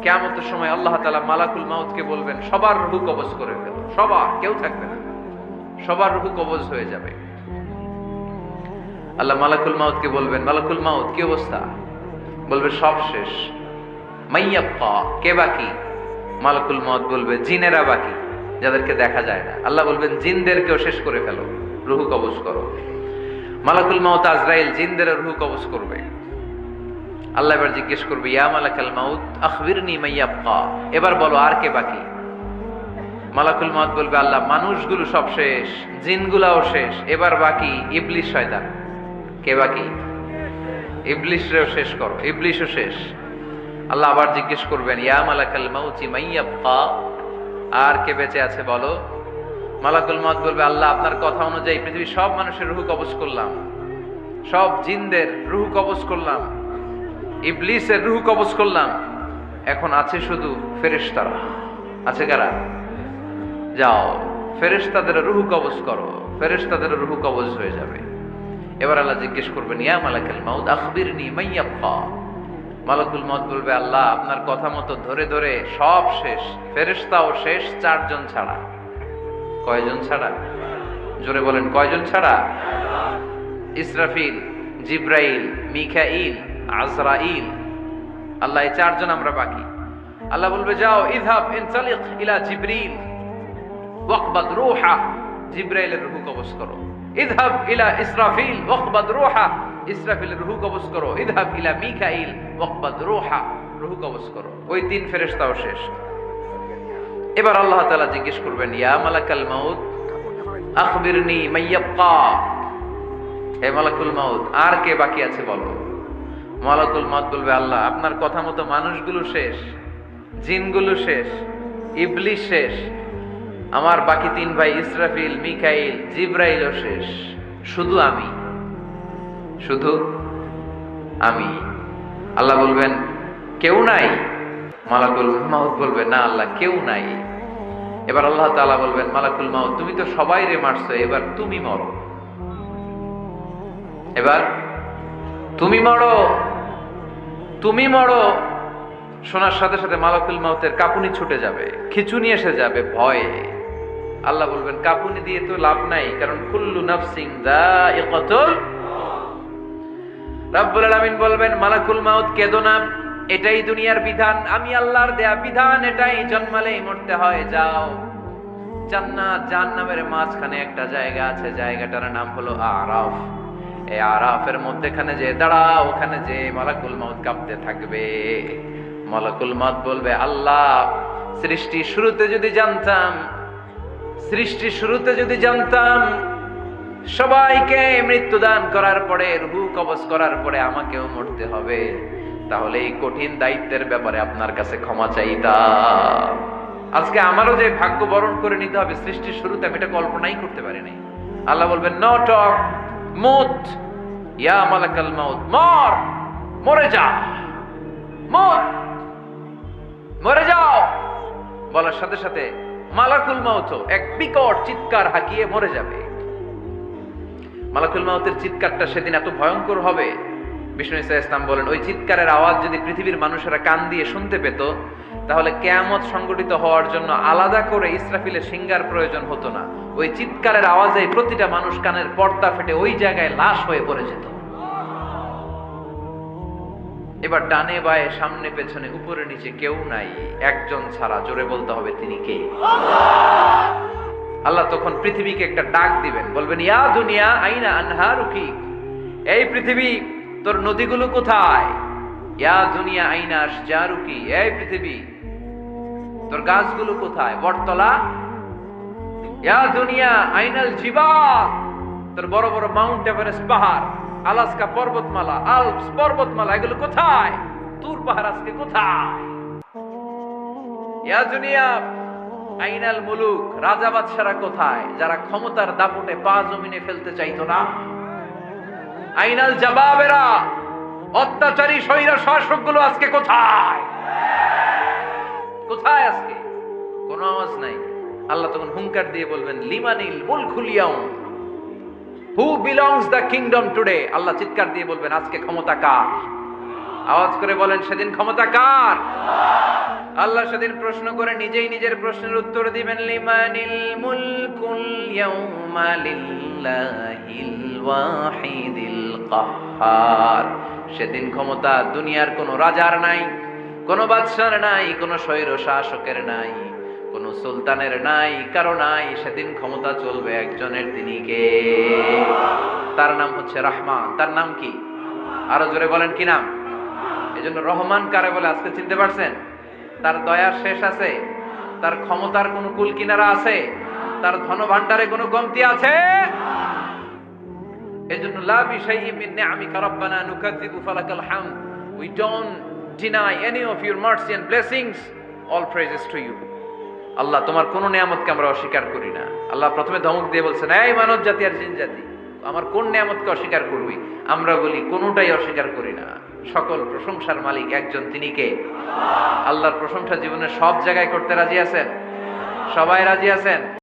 কিয়ামতের সময় আল্লাহ তাআলা মালাকুল মাউতকে বলবেন, সবার রূহ কবজ করে ফেলো, সবার, কেউ থাকবে না, সবার রূহ কবজ হয়ে যাবে। আল্লাহ মালাকুল মাউতকে বলবেন, মালাকুল মাউত কি অবস্থা? বলবে সব শেষ। মাইয়াব্বা, কে বাকি? মালাকুল মাউত বলবে জিনেরা বাকি, যাদেরকে দেখা যায় না। আল্লাহ বলবেন জিনদেরকেও শেষ করে ফেলো, রূহ কবজ করো। মালাকুল মাউত আজরাইল জিনদের রূহ কবজ করবে। আল্লাহ এবার জিজ্ঞেস করবে, ইয়া মালাকাল মাউত আখবিরনি মাইয়াব্বা, এবার বলো আর কে বাকি? মালাকুল মাউত বলবে, আল্লাহ মানুষগুলো সব শেষ, জিনগুলাও শেষ, এবার বাকি ইবলিস শয়তান। কে বাকি? ইবলিসরেও শেষ করো, ইবলিসও শেষ। আল্লাহ আবার জিজ্ঞেস করবেন, ইয়া মালাকাল মাউতি মাইয়াব্বা, আর কে বেঁচে আছে বলো। মালাকুল মাউত বলবে, আল্লাহ আপনার কথা অনুযায়ী পৃথিবীর সব মানুষের রূহ কবজ করলাম, সব জিনদের রূহ কবজ করলাম, ইবলিসের রূহ কবজ করলাম, এখন আছে শুধু ফেরেশতারা। আছে কারা? যাও ফেরেশতাদের রূহ কবজ করো, ফেরেশতাদের রূহ কবজ হয়ে যাবে। এবার আল্লাহ জিজ্ঞেস করবেন, ইয়া মালাকাল মাউত আখবিরনি মাইয়াব্বা। মালাকুল মাউত বলবে, আল্লাহ আপনার কথা মতো ধরে ধরে সব শেষ, ফেরেশতাও শেষ, 4 জন ছাড়া। কয়জন ছাড়া? জোরে বলেন, কয়জন ছাড়া? ইসরাফিল, জিব্রাইল, মিকাইল, আজরাইল। আল্লাহ এই 4 জন আমরা বাকি। আল্লাহ বলবে, যাও ইযহাব ইনতালিক ইলা জিবরিল ওয়াকবাদ রূহা, জিব্রাইলের রূহ কবজ করো। ইযহাব ইলা ইসরাফিল ওয়াকবাদ রূহা, ইসরাফিলের রূহ কবজ করো। ইযহাব ইলা মিকাইল ওয়াকবাদ রূহা, রূহ কবজ করো। ওই 3 ফেরেশতাও শেষ। এবার আল্লাহ তাআলা জিজ্ঞেস করবেন, ইয়া মালাকাল মাউত আখবিরনি মাইয়াব্বা, হে মালাকুল মাউত আর কে বাকি আছে বলো। মালাকুল মাউত বলবে, আল্লাহ আপনার কথা মতো মানুষগুলো শেষ, জিনগুলো শেষ, ইবলিস শেষ, আমার বাকি 3 ভাই ইসরাফিল, মিকাইল, জিব্রাইলও শেষ, শুধু আমি, শুধু আমি। আল্লাহ বলবেন, কেউ নাই? মালাকুল মাউত বলবে, না আল্লাহ কেউ নাই। এবার আল্লাহ তাআলা বলবেন, মালাকুল মাউত তুমি তো সবাইরে মারছো, এবার তুমি মরো, এবার তুমি মরো, তুমি মরো। শোনার সাথে সাথে মালাকুল মাউতের কাঁপুনি ছুটে যাবে, খিঁচুনি এসে যাবে ভয়ে। আল্লাহ বলবেন, কাঁপুনি দিয়ে তো লাভ নাই, কারণ কুল্লু নাফসিন যায়িকাতুল। রব্বুল আলামিন বলবেন, মালাকুল মাউত কেঁদো না, এটাই দুনিয়ার বিধান, আমি আল্লাহর দেয়া বিধান, এটাই, জন্মালেই মরতে হয়। যাও, জান্নাত জাহান্নামের মাঝখানে একটা জায়গা আছে, জায়গাটার নাম হলো আরাফ। এই আরাফের মধ্যখানে যে দাঁড়াও, ওখানে যে মালাকুল মাউত কাঁপতে থাকবে। মালাকুল মাউত বলবে, আল্লাহ সৃষ্টি শুরুতে যদি জানতাম, সৃষ্টি শুরুতে যদি জানতাম সবাইকে মৃত্যুদান করার পরে, রূহ কবজ করার পরে আমাকেও মরতে হবে, তাহলে এই কঠিন দায়িত্বের ব্যাপারে আপনার কাছে ক্ষমা চাইতাম। আজকে আমারও যে ভাগ্য বরণ করে নিতে হবে সৃষ্টির শুরুতে, আমি এটা কল্পনাই করতে পারি নাই। আল্লাহ বলবেন, নো টক, মুত, ইয়া মালাকাল মাউত, মর, মরে যা, মুত, মরে যাও। বলার সাথে সাথে মালাকুল মাউত এক বিকট চিৎকার হাঁকিয়ে মরে যাবে। মালাকুল মাউতের চিৎকারটা সেদিন এত ভয়ঙ্কর হবে, বিষ্ণু ঈসা ইসলাম বলেন, ওই চিৎকারের আওয়াজ যদি পৃথিবীর মানুষেরা কান দিয়ে শুনতে পেত, তাহলে কিয়ামত সংগঠিত হওয়ার জন্য আলাদা করে ইসরাফিলের সিঙ্গার প্রয়োজন হতো না। ওই চিৎকারের আওয়াজে প্রতিটা মানুষ কানের পর্দা ফেটে ওই জায়গায় লাশ হয়ে পড়ে যেত। এবার ডানে বায়ে সামনে পেছনে উপরে নিচে কেউ নাই, একজন ছাড়া, জোরে বলতে হবে তিনি কে? আল্লাহ তখন পৃথিবীকে একটা ডাক দিবেন, বলবেন, ইয়া দুনিয়া আইনা আনহারুকি, এই পৃথিবী তোর নদীগুলো কোথায়? ইয়া দুনিয়া আইনা আশজারুকি, এই পৃথিবী তোর গাছগুলো কোথায়? বটতলা। ইয়া দুনিয়া আইনাল জিবাল, তোর বড় বড় মাউন্ট এভারেস্ট পাহাড়, আলাস্কা পর্বতমালা, আল্পস পর্বতমালা, এগুলো কোথায়? তুর পাহাড় আজকে কোথায়? ইয়া দুনিয়া আইনাল মুলুক, রাজা বাদশারা কোথায়, যারা ক্ষমতার দাপটে পা জমিনে ফেলতে চাইতো না? আইনাল জাবাবেরা, অত্যাচারী স্বৈরা শাসকগুলো আজকে কোথায়? কোথায় আজকে? কোনো আওয়াজ নাই। আল্লাহ তখন হুঙ্কার দিয়ে বলবেন, লিমানিল মুলকুল ইয়াউম, who belongs the kingdom today. আল্লাহ চিৎকার দিয়ে বলবেন, আজকে ক্ষমতা কার? আওয়াজ করে বলেন, সেদিন ক্ষমতা কার? আল্লাহ সেদিন প্রশ্ন করে নিজেই নিজের প্রশ্নের উত্তর দিবেন, লিমানিল মুলকুল ইয়াউমা লিল্লাহিল ওয়াহিদিল কাহ্হার। সেদিন ক্ষমতা দুনিয়ার কোনো রাজার নাই, কোনো বাদশার নাই, কোনো স্বৈর শাসকের নাই, কোনো সুলতানের নাই, কারো নাই। সেদিন ক্ষমতা চলবে একজনের, তিনি কে? তার নাম হচ্ছে রহমান। তার নাম কি? আরো জোরে বলেন, কি নাম? এজন্য রহমান কারে বলে আজকে চিনতে পারছেন? তার দয়ার শেষ আছে? তার ক্ষমতার কোনো কুল কিনারা আছে? তার ধন ভান্ডারে কোনো কমতি আছে? এজন্য লা বিশাইইন মিন নিআমিকা রাব্বানা নুকাযযিবু ফালাকাল হামদ। We don't deny any of your mercy and blessings. All praises to you. আল্লাহ, তোমার কোন নিয়ামতকে আমরা অস্বীকার করি না। আল্লাহ প্রথমে ধমক দিয়ে বলছেন, এই মানব জাতি আর জিন জাতি, আমার কোন নিয়ামতকে অস্বীকার করবি? আমরা বলি কোনটাই অস্বীকার করি না। সকল প্রশংসার মালিক একজন, তিনি কে? আল্লাহর প্রশংসা জীবনের সব জায়গায় করতে রাজি আছেন? সবাই রাজি আছেন?